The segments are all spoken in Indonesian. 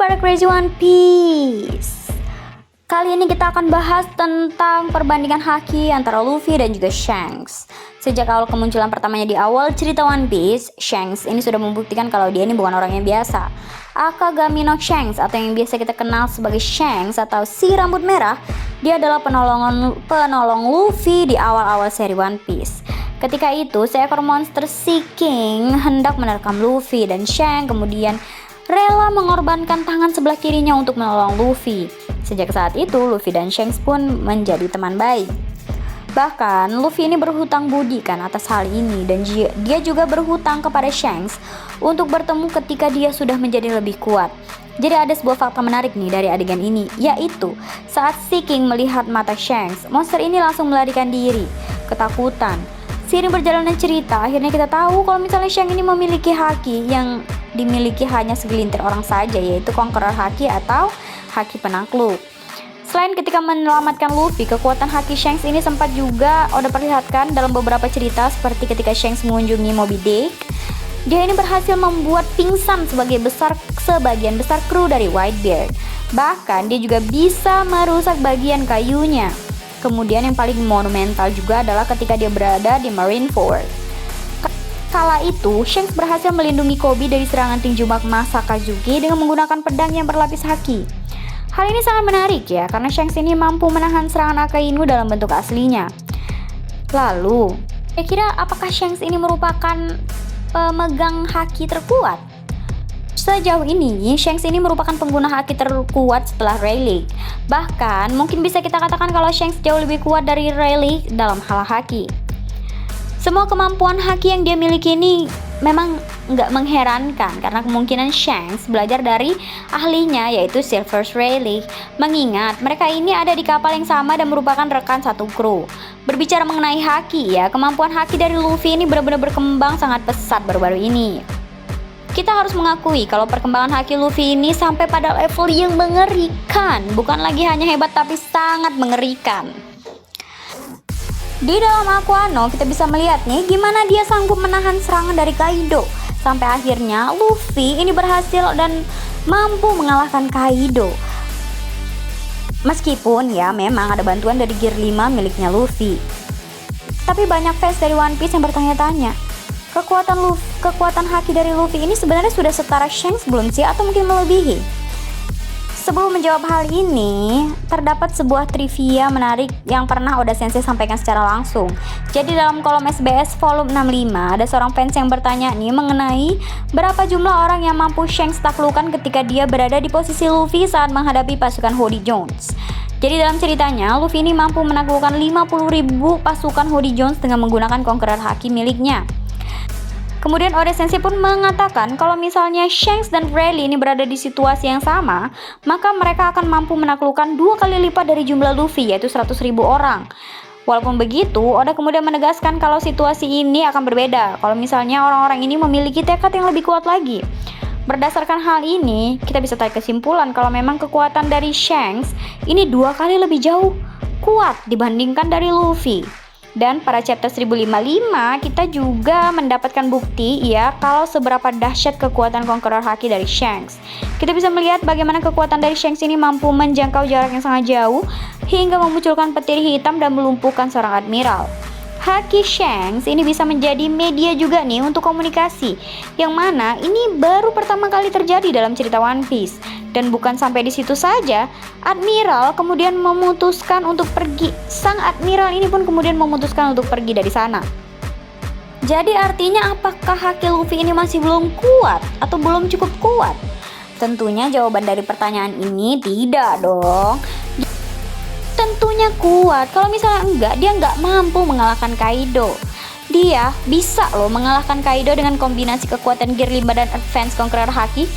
para Crazy One Piece. Kali ini kita akan bahas tentang perbandingan haki antara Luffy dan juga Shanks. Sejak awal kemunculan pertamanya di awal cerita One Piece, Shanks ini sudah membuktikan kalau dia ini bukan orang yang biasa. Akagami no Shanks atau yang biasa kita kenal sebagai Shanks atau si rambut merah, dia adalah penolong Luffy di awal-awal seri One Piece. Ketika itu, seekor monster Sea King hendak menerkam Luffy dan Shanks kemudian rela mengorbankan tangan sebelah kirinya untuk menolong Luffy. Sejak saat itu, Luffy dan Shanks pun menjadi teman baik. Bahkan, Luffy ini berhutang budi kan atas hal ini dan dia juga berhutang kepada Shanks untuk bertemu ketika dia sudah menjadi lebih kuat. Jadi ada sebuah fakta menarik nih dari adegan ini, yaitu saat Sea King melihat mata Shanks, monster ini langsung melarikan diri, ketakutan. Seiring berjalannya cerita, akhirnya kita tahu kalau misalnya Shanks ini memiliki haki yang dimiliki hanya segelintir orang saja, yaitu Conqueror Haki atau haki penakluk. Selain ketika menyelamatkan Luffy, kekuatan haki Shanks ini sempat juga diperlihatkan dalam beberapa cerita, seperti ketika Shanks mengunjungi Moby Dick. Dia ini berhasil membuat pingsan sebagian besar kru dari Whitebeard. Bahkan dia juga bisa merusak bagian kayunya. Kemudian yang paling monumental juga adalah ketika dia berada di Marineford. Kala itu, Shanks berhasil melindungi Koby dari serangan tinju magma Sakazuki dengan menggunakan pedang yang berlapis haki. Hal ini sangat menarik ya, karena Shanks ini mampu menahan serangan Akainu dalam bentuk aslinya. Lalu, kira-kira apakah Shanks ini merupakan pemegang haki terkuat? Sejauh ini, Shanks ini merupakan pengguna haki terkuat setelah Rayleigh. Bahkan, mungkin bisa kita katakan kalau Shanks jauh lebih kuat dari Rayleigh dalam hal haki. Semua kemampuan haki yang dia miliki ini memang nggak mengherankan, karena kemungkinan Shanks belajar dari ahlinya yaitu Silvers Rayleigh. Mengingat mereka ini ada di kapal yang sama dan merupakan rekan satu kru. Berbicara mengenai haki ya, kemampuan haki dari Luffy ini benar-benar berkembang sangat pesat baru-baru ini. Kita harus mengakui kalau perkembangan haki Luffy ini sampai pada level yang mengerikan. Bukan lagi hanya hebat tapi sangat mengerikan. Di dalam Aquano kita bisa melihat nih gimana dia sanggup menahan serangan dari Kaido. Sampai akhirnya Luffy ini berhasil dan mampu mengalahkan Kaido. Meskipun ya memang ada bantuan dari Gear 5 miliknya Luffy. Tapi banyak fans dari One Piece yang bertanya-tanya, kekuatan haki dari Luffy ini sebenarnya sudah setara Shanks belum sih, atau mungkin melebihi? Sebelum menjawab hal ini, terdapat sebuah trivia menarik yang pernah Oda Sensei sampaikan secara langsung. Jadi dalam kolom SBS volume 65, ada seorang fans yang bertanya nih mengenai berapa jumlah orang yang mampu Shanks taklukkan ketika dia berada di posisi Luffy saat menghadapi pasukan Hody Jones. Jadi dalam ceritanya, Luffy ini mampu menaklukkan 50.000 pasukan Hody Jones dengan menggunakan Conqueror Haki miliknya. Kemudian Oda Sensei pun mengatakan kalau misalnya Shanks dan Rayleigh ini berada di situasi yang sama, maka mereka akan mampu menaklukkan 2 kali lipat dari jumlah Luffy, yaitu 100.000 orang. Walaupun begitu, Oda kemudian menegaskan kalau situasi ini akan berbeda kalau misalnya orang-orang ini memiliki tekad yang lebih kuat lagi. Berdasarkan hal ini, kita bisa tarik kesimpulan kalau memang kekuatan dari Shanks ini 2 kali lebih jauh kuat dibandingkan dari Luffy. Dan pada chapter 1055 kita juga mendapatkan bukti ya kalau seberapa dahsyat kekuatan Conqueror Haki dari Shanks. Kita bisa melihat bagaimana kekuatan dari Shanks ini mampu menjangkau jarak yang sangat jauh hingga memunculkan petir hitam dan melumpuhkan seorang admiral. Haki Shanks ini bisa menjadi media juga nih untuk komunikasi, yang mana ini baru pertama kali terjadi dalam cerita One Piece. Dan bukan sampai di situ saja, admiral kemudian memutuskan untuk pergi. Sang admiral ini pun kemudian memutuskan untuk pergi dari sana. Jadi artinya apakah haki Luffy ini masih belum kuat atau belum cukup kuat? Tentunya jawaban dari pertanyaan ini tidak dong. Tentunya kuat. Kalau misalnya enggak, dia enggak mampu mengalahkan Kaido. Dia bisa loh mengalahkan Kaido dengan kombinasi kekuatan Gear 5 dan Advance Conqueror Haki.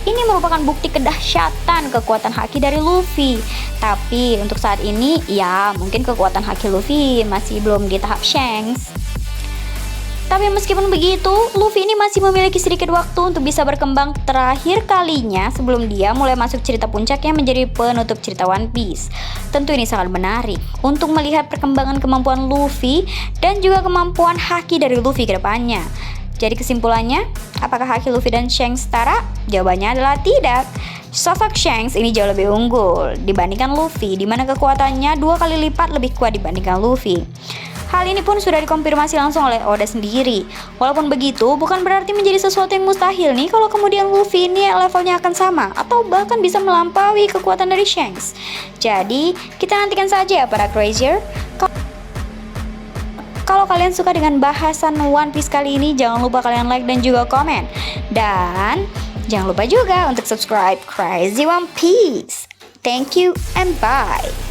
Ini merupakan bukti kedahsyatan kekuatan haki dari Luffy. Tapi untuk saat ini, ya mungkin kekuatan haki Luffy masih belum di tahap Shanks. Tapi meskipun begitu, Luffy ini masih memiliki sedikit waktu untuk bisa berkembang terakhir kalinya sebelum dia mulai masuk cerita puncaknya menjadi penutup cerita One Piece. Tentu ini sangat menarik untuk melihat perkembangan kemampuan Luffy dan juga kemampuan haki dari Luffy ke depannya. Jadi kesimpulannya, apakah haki Luffy dan Shanks setara? Jawabannya adalah tidak. Sosok Shanks ini jauh lebih unggul dibandingkan Luffy, di mana kekuatannya 2 kali lipat lebih kuat dibandingkan Luffy. Hal ini pun sudah dikonfirmasi langsung oleh Oda sendiri. Walaupun begitu, bukan berarti menjadi sesuatu yang mustahil nih kalau kemudian Luffy ini levelnya akan sama atau bahkan bisa melampaui kekuatan dari Shanks. Jadi, kita nantikan saja ya para Crazier. Kalau kalian suka dengan bahasan One Piece kali ini, jangan lupa kalian like dan juga komen. Dan jangan lupa juga untuk subscribe Crazy One Piece. Thank you and bye.